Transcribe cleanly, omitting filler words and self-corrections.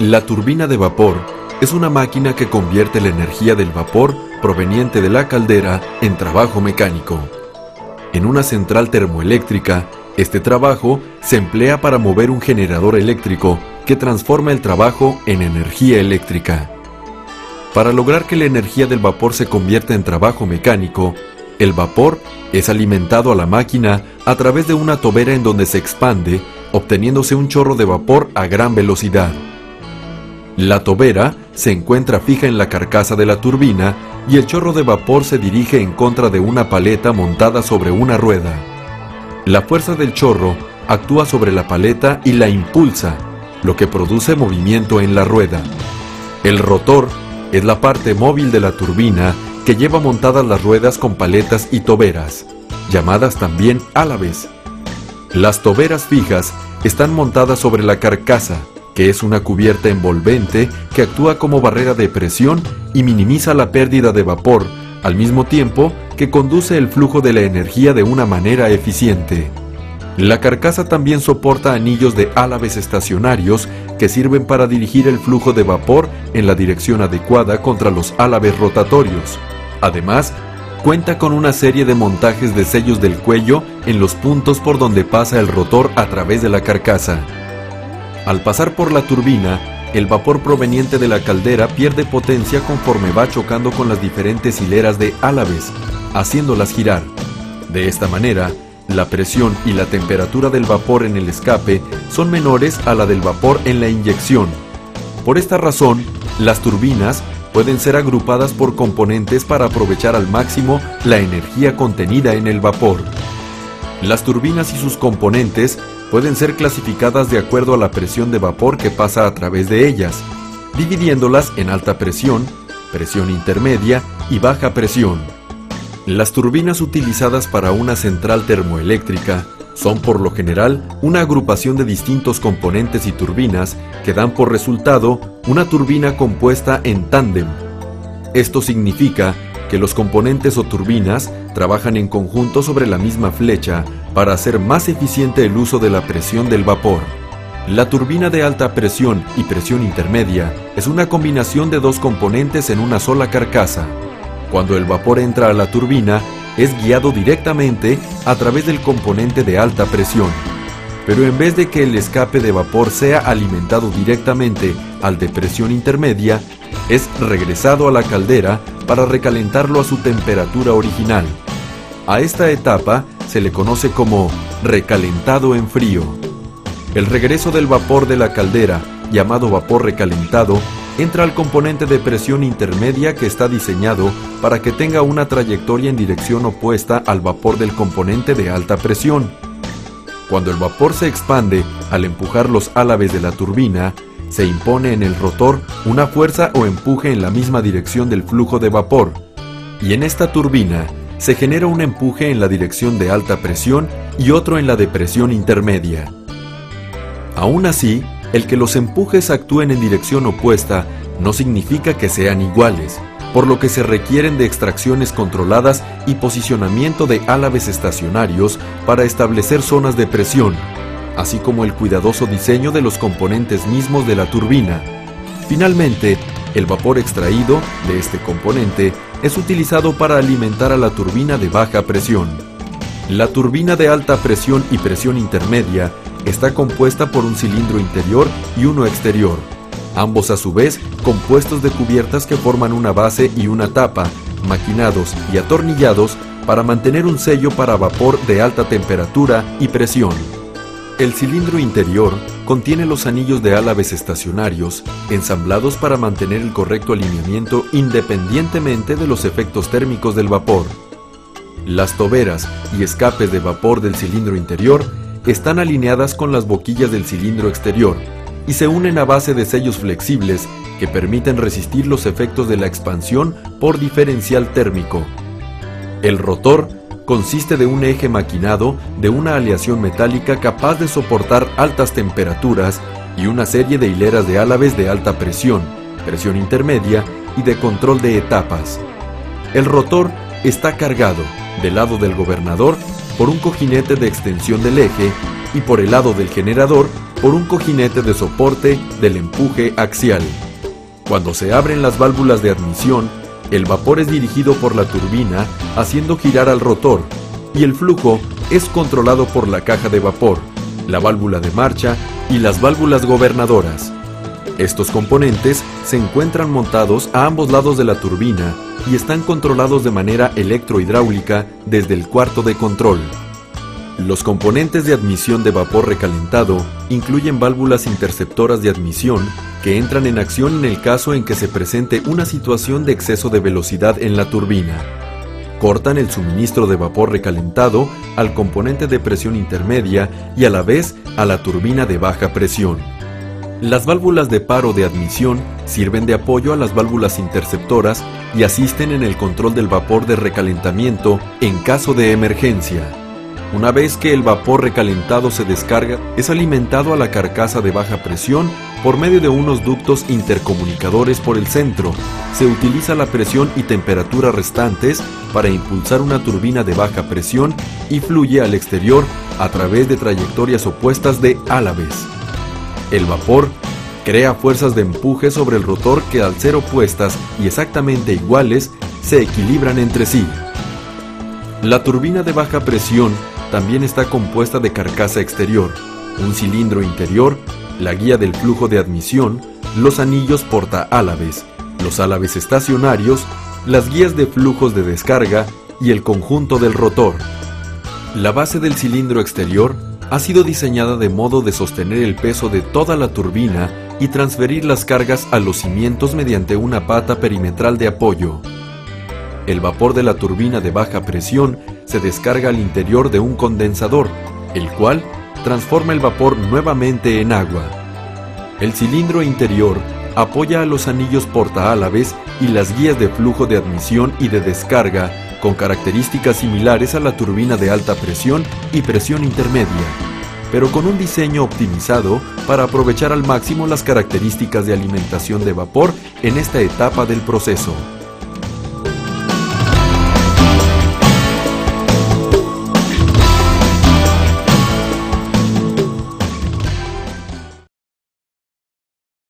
La turbina de vapor es una máquina que convierte la energía del vapor proveniente de la caldera en trabajo mecánico. En una central termoeléctrica, este trabajo se emplea para mover un generador eléctrico que transforma el trabajo en energía eléctrica. Para lograr que la energía del vapor se convierta en trabajo mecánico, el vapor es alimentado a la máquina a través de una tobera en donde se expande, obteniéndose un chorro de vapor a gran velocidad. La tobera se encuentra fija en la carcasa de la turbina y el chorro de vapor se dirige en contra de una paleta montada sobre una rueda. La fuerza del chorro actúa sobre la paleta y la impulsa, lo que produce movimiento en la rueda. El rotor es la parte móvil de la turbina que lleva montadas las ruedas con paletas y toberas, llamadas también álabes. Las toberas fijas están montadas sobre la carcasa, que es una cubierta envolvente que actúa como barrera de presión y minimiza la pérdida de vapor, al mismo tiempo que conduce el flujo de la energía de una manera eficiente. La carcasa también soporta anillos de álabes estacionarios que sirven para dirigir el flujo de vapor en la dirección adecuada contra los álabes rotatorios. Además, cuenta con una serie de montajes de sellos del cuello en los puntos por donde pasa el rotor a través de la carcasa. Al pasar por la turbina, el vapor proveniente de la caldera pierde potencia conforme va chocando con las diferentes hileras de álabes, haciéndolas girar. De esta manera, la presión y la temperatura del vapor en el escape son menores a la del vapor en la inyección. Por esta razón, las turbinas pueden ser agrupadas por componentes para aprovechar al máximo la energía contenida en el vapor. Las turbinas y sus componentes pueden ser clasificadas de acuerdo a la presión de vapor que pasa a través de ellas, dividiéndolas en alta presión, presión intermedia y baja presión. Las turbinas utilizadas para una central termoeléctrica son por lo general una agrupación de distintos componentes y turbinas que dan por resultado una turbina compuesta en tándem. Esto significa que los componentes o turbinas trabajan en conjunto sobre la misma flecha para hacer más eficiente el uso de la presión del vapor. La turbina de alta presión y presión intermedia es una combinación de dos componentes en una sola carcasa. Cuando el vapor entra a la turbina, es guiado directamente a través del componente de alta presión. Pero en vez de que el escape de vapor sea alimentado directamente al de presión intermedia, es regresado a la caldera para recalentarlo a su temperatura original. A esta etapa se le conoce como recalentado en frío. El regreso del vapor de la caldera, llamado vapor recalentado, entra al componente de presión intermedia que está diseñado para que tenga una trayectoria en dirección opuesta al vapor del componente de alta presión. Cuando el vapor se expande al empujar los álabes de la turbina, se impone en el rotor una fuerza o empuje en la misma dirección del flujo de vapor, y en esta turbina se genera un empuje en la dirección de alta presión y otro en la de presión intermedia. Aún así, el que los empujes actúen en dirección opuesta no significa que sean iguales, por lo que se requieren de extracciones controladas y posicionamiento de álabes estacionarios para establecer zonas de presión, así como el cuidadoso diseño de los componentes mismos de la turbina. Finalmente, el vapor extraído de este componente es utilizado para alimentar a la turbina de baja presión. La turbina de alta presión y presión intermedia está compuesta por un cilindro interior y uno exterior, ambos a su vez compuestos de cubiertas que forman una base y una tapa, maquinados y atornillados para mantener un sello para vapor de alta temperatura y presión. El cilindro interior contiene los anillos de álabes estacionarios, ensamblados para mantener el correcto alineamiento independientemente de los efectos térmicos del vapor. Las toberas y escapes de vapor del cilindro interior están alineadas con las boquillas del cilindro exterior y se unen a base de sellos flexibles que permiten resistir los efectos de la expansión por diferencial térmico. El rotor consiste de un eje maquinado de una aleación metálica capaz de soportar altas temperaturas y una serie de hileras de álabes de alta presión, presión intermedia y de control de etapas. El rotor está cargado, del lado del gobernador, por un cojinete de extensión del eje y por el lado del generador por un cojinete de soporte del empuje axial. Cuando se abren las válvulas de admisión, el vapor es dirigido por la turbina haciendo girar al rotor y el flujo es controlado por la caja de vapor, la válvula de marcha y las válvulas gobernadoras. Estos componentes se encuentran montados a ambos lados de la turbina y están controlados de manera electrohidráulica desde el cuarto de control. Los componentes de admisión de vapor recalentado incluyen válvulas interceptoras de admisión que entran en acción en el caso en que se presente una situación de exceso de velocidad en la turbina. Cortan el suministro de vapor recalentado al componente de presión intermedia y a la vez a la turbina de baja presión. Las válvulas de paro de admisión sirven de apoyo a las válvulas interceptoras y asisten en el control del vapor de recalentamiento en caso de emergencia. Una vez que el vapor recalentado se descarga, es alimentado a la carcasa de baja presión por medio de unos ductos intercomunicadores por el centro. Se utiliza la presión y temperatura restantes para impulsar una turbina de baja presión y fluye al exterior a través de trayectorias opuestas de a la vez. El vapor crea fuerzas de empuje sobre el rotor que, al ser opuestas y exactamente iguales, se equilibran entre sí. La turbina de baja presión también está compuesta de carcasa exterior, un cilindro interior, la guía del flujo de admisión, los anillos portaálabes, los álabes estacionarios, las guías de flujos de descarga y el conjunto del rotor. La base del cilindro exterior ha sido diseñada de modo de sostener el peso de toda la turbina y transferir las cargas a los cimientos mediante una pata perimetral de apoyo. El vapor de la turbina de baja presión se descarga al interior de un condensador, el cual transforma el vapor nuevamente en agua. El cilindro interior apoya a los anillos portaálabes y las guías de flujo de admisión y de descarga con características similares a la turbina de alta presión y presión intermedia, pero con un diseño optimizado para aprovechar al máximo las características de alimentación de vapor en esta etapa del proceso.